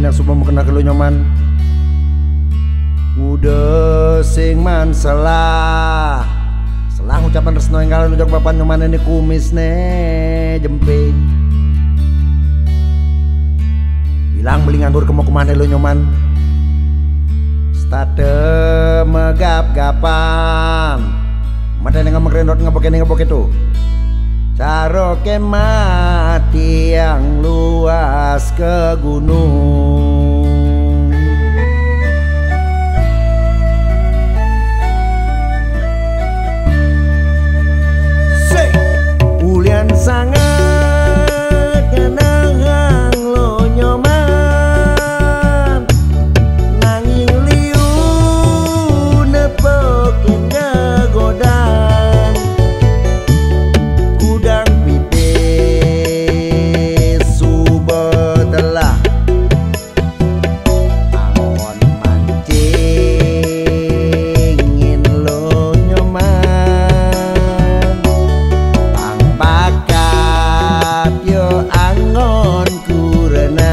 yang sumpah kena kelu nyoman. Udah sing man selah ucapan resno yang kalian ucap papan nyoman ini kumis ne jempe. Bilang beli nganggur kemo kemana lu nyoman. Stade megap-gapan mata yang ngerenot ngeboke tuh. Caro mati yang luas ke gunung. Ulian sangat kenang lo nyoman. Nanging liu nepokin kegodang. Kudang pipis subetelah angon mancingin lo nyoman. Pang bakat yo angon kurenan.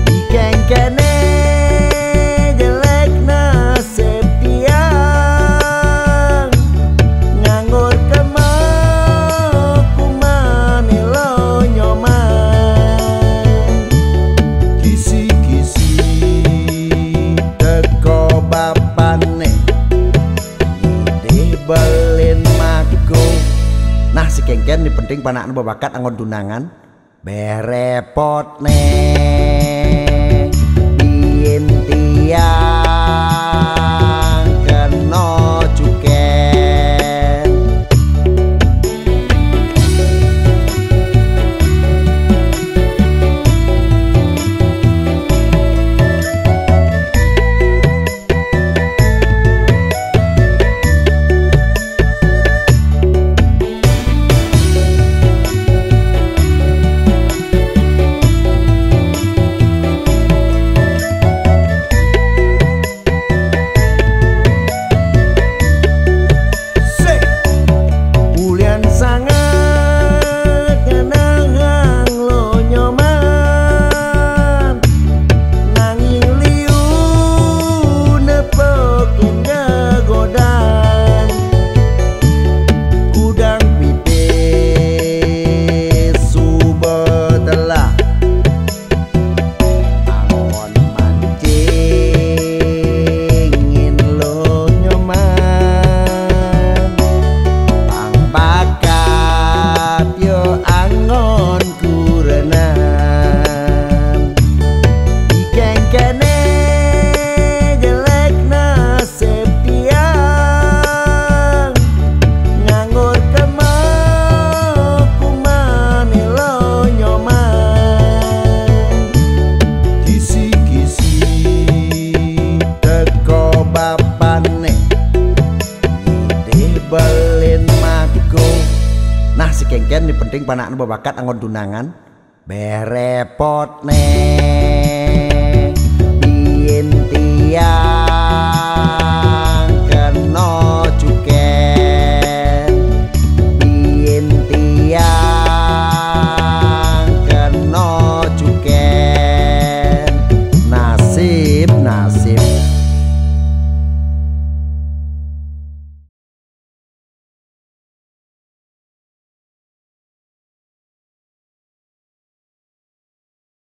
Ikeng kene jelek nasib tiang. Nganggur kemo kumane lo nyoman. Kisi-kisi teko bapane dibelin maku. Nah si kengken ini penting panakan babakat angon tunangan. Berepot nih biin tiang keno cuken. Ulian sangat kenang lo nyoman. Nanging liu nepokin kegodang. Kudang pipis subetelah angon mancingin lo nyoman. Pang bakat yo angon kurenan. Ikeng kene jelek nasib tiang. Nganggur kemo kumane lo nyoman. Kisi-kisi teko bapane dibelin maku. Nah si kengken ini penting panakan babakat angon tunangan. Berepot nih biin tiang